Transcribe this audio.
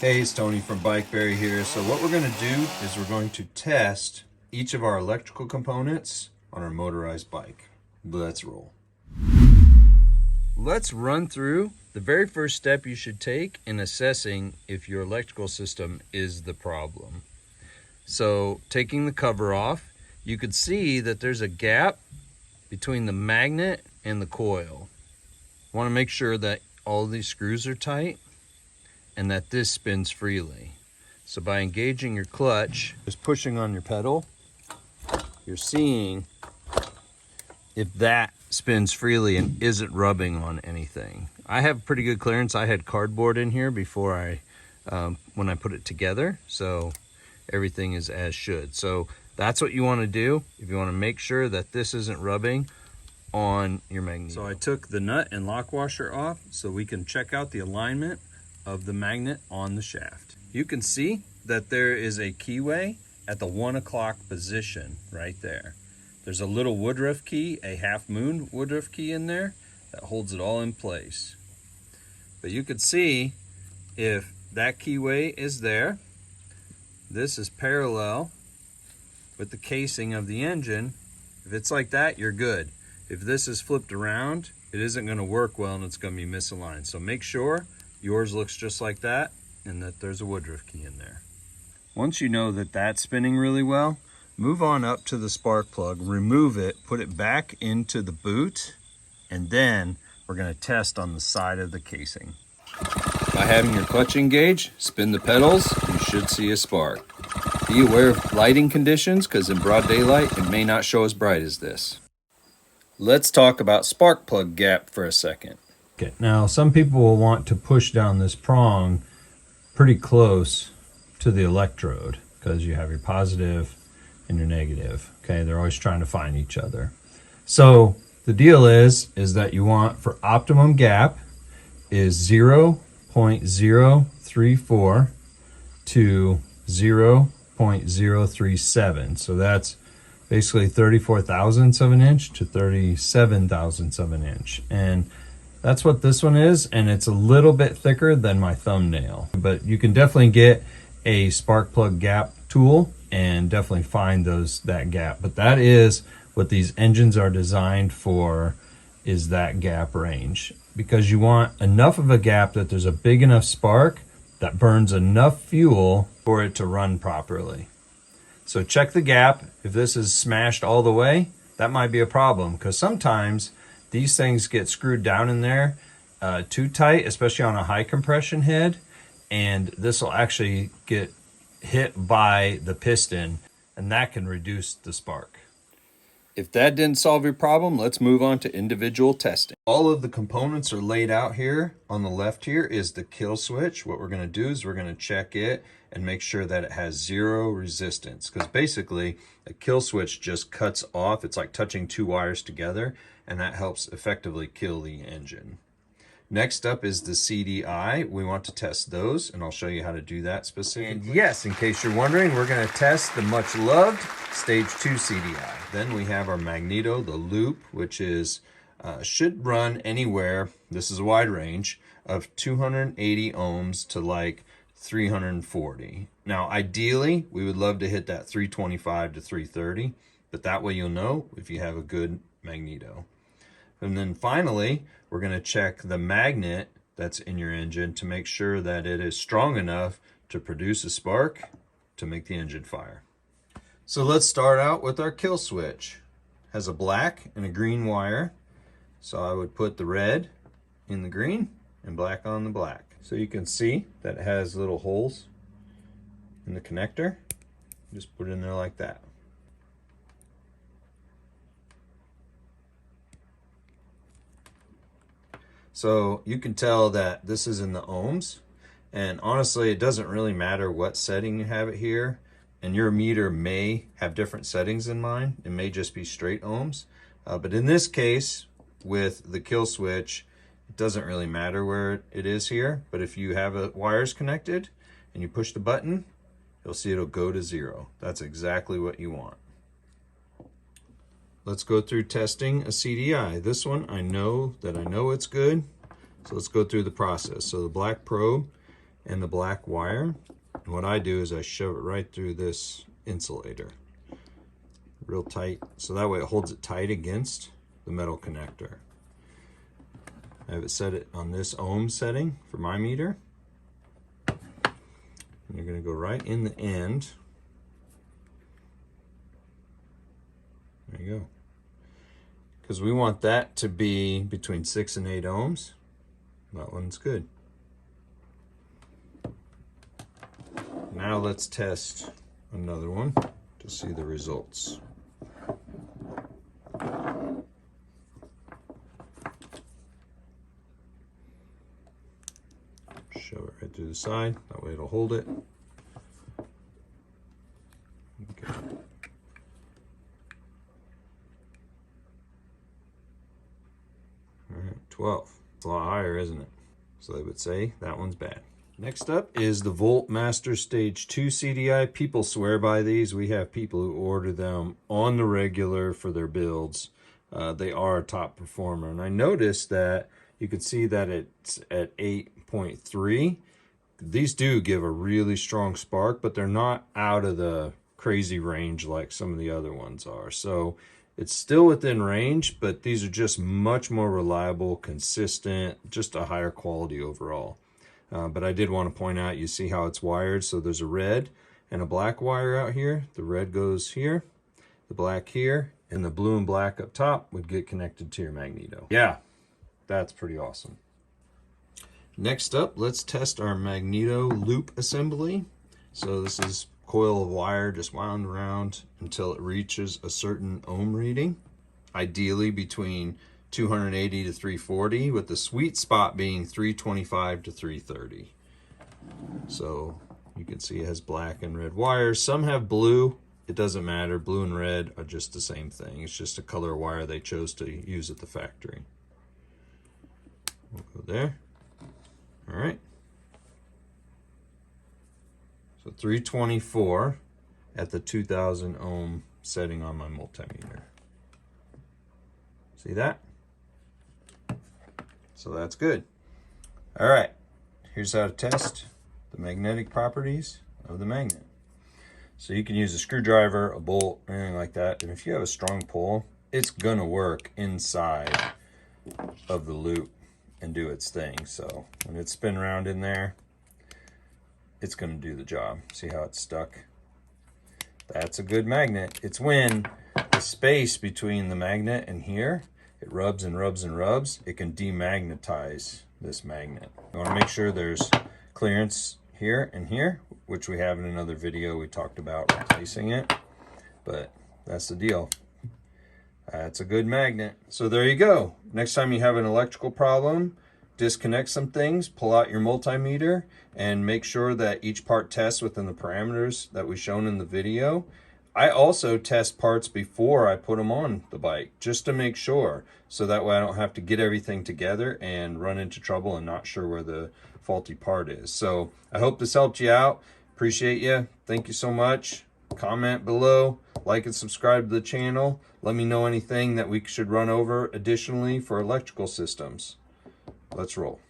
Hey, it's Tony from BikeBerry here. So what we're going to do is we're going to test each of our electrical components on our motorized bike. Let's roll. Let's run through the very first step you should take in assessing if your electrical system is the problem. So taking the cover off, you could see that there's a gap between the magnet and the coil. Want to make sure that all of these screws are tight and that this spins freely. So by engaging your clutch, just pushing on your pedal, you're seeing if that spins freely and isn't rubbing on anything. I have pretty good clearance. I had cardboard in here before when I put it together, so everything is as should. So that's what you want to do if you want to make sure that this isn't rubbing on your Magneto. So I took the nut and lock washer off so we can check out the alignment of the magnet on the shaft. You can see that there is a keyway at the 1 o'clock position right there. There's a little woodruff key, a half moon woodruff key in there that holds it all in place. But you can see if that keyway is there, this is parallel with the casing of the engine. If it's like that, you're good. If this is flipped around, it isn't going to work well and it's going to be misaligned. So make sure yours looks just like that and that there's a woodruff key in there. Once you know that that's spinning really well, move on up to the spark plug, remove it, put it back into the boot, and then we're going to test on the side of the casing. By having your clutch engaged, spin the pedals, you should see a spark. Be aware of lighting conditions because in broad daylight it may not show as bright as this. Let's talk about spark plug gap for a second. Okay, now some people will want to push down this prong pretty close to the electrode because you have your positive and your negative. Okay, they're always trying to find each other. So the deal is that you want for optimum gap is 0.034 to 0.037. So that's basically 34 thousandths of an inch to 37 thousandths of an inch. And that's what this one is, and it's a little bit thicker than my thumbnail. But you can definitely get a spark plug gap tool and definitely find that gap. But that is what these engines are designed for, is that gap range. Because you want enough of a gap that there's a big enough spark that burns enough fuel for it to run properly. So check the gap. If this is smashed all the way, that might be a problem, because sometimes these things get screwed down in there too tight, especially on a high compression head, and this will actually get hit by the piston, and that can reduce the spark. If that didn't solve your problem, let's move on to individual testing. All of the components are laid out here. On the left here is the kill switch. What we're going to do is we're going to check it and make sure that it has zero resistance, because basically a kill switch just cuts off. It's like touching two wires together, and that helps effectively kill the engine. Next up is the CDI. We want to test those, and I'll show you how to do that specifically. And yes, in case you're wondering, we're going to test the much loved Stage 2 CDI. Then we have our Magneto, the Loop, which is should run anywhere, this is a wide range, of 280 ohms to like 340. Now, ideally, we would love to hit that 325 to 330, but that way you'll know if you have a good Magneto. And then finally, we're going to check the magnet that's in your engine to make sure that it is strong enough to produce a spark to make the engine fire. So let's start out with our kill switch. It has a black and a green wire. So I would put the red in the green and black on the black. So you can see that it has little holes in the connector. Just put it in there like that. So you can tell that this is in the ohms, and honestly, it doesn't really matter what setting you have it here, and your meter may have different settings in mine. It may just be straight ohms, but in this case, with the kill switch, it doesn't really matter where it is here, but if you have wires connected and you push the button, you'll see it'll go to 0. That's exactly what you want. Let's go through testing a CDI. This one, I know it's good. So let's go through the process. So the black probe and the black wire. And what I do is I shove it right through this insulator real tight, so that way it holds it tight against the metal connector. I have it set it on this ohm setting for my meter. And you're going to go right in the end. There you go. Because we want that to be between 6 and 8 ohms. That one's good. Now let's test another one to see the results. Shove it right through the side, that way it'll hold it. Okay. All right, 12. It's a lot higher, isn't it? So they would say that one's bad. Next up is the Volt Master Stage 2 CDI. People swear by these. We have people who order them on the regular for their builds. They are a top performer. And I noticed that you can see that it's at 8.3. These do give a really strong spark, but they're not out of the crazy range like some of the other ones are. So it's still within range, but these are just much more reliable, consistent, just a higher quality overall. But I did want to point out, you see how it's wired. So there's a red and a black wire out here. The red goes here, the black here, and the blue and black up top would get connected to your Magneto. Yeah, that's pretty awesome. Next up, let's test our Magneto Loop assembly. So this is coil of wire just wound around until it reaches a certain ohm reading, ideally between 280 to 340, with the sweet spot being 325 to 330. So you can see it has black and red wires. Some have blue. It doesn't matter. Blue and red are just the same thing. It's just a color wire they chose to use at the factory. We'll go there. All right. So 324 at the 2000 ohm setting on my multimeter. See that? So that's good. All right, here's how to test the magnetic properties of the magnet. So you can use a screwdriver, a bolt, anything like that. And if you have a strong pull, it's gonna work inside of the loop and do its thing. So when it's spin around in there, it's gonna do the job. See how it's stuck? That's a good magnet. It's when the space between the magnet and here, it rubs and rubs and rubs, it can demagnetize this magnet. You wanna make sure there's clearance here and here, which we have in another video. We talked about replacing it, but that's the deal. That's a good magnet. So there you go. Next time you have an electrical problem, disconnect some things, pull out your multimeter, and make sure that each part tests within the parameters that we've shown in the video. I also test parts before I put them on the bike, just to make sure, so that way I don't have to get everything together and run into trouble and not sure where the faulty part is. So I hope this helped you out. Appreciate you. Thank you so much. Comment below, like and subscribe to the channel. Let me know anything that we should run over additionally for electrical systems. Let's roll.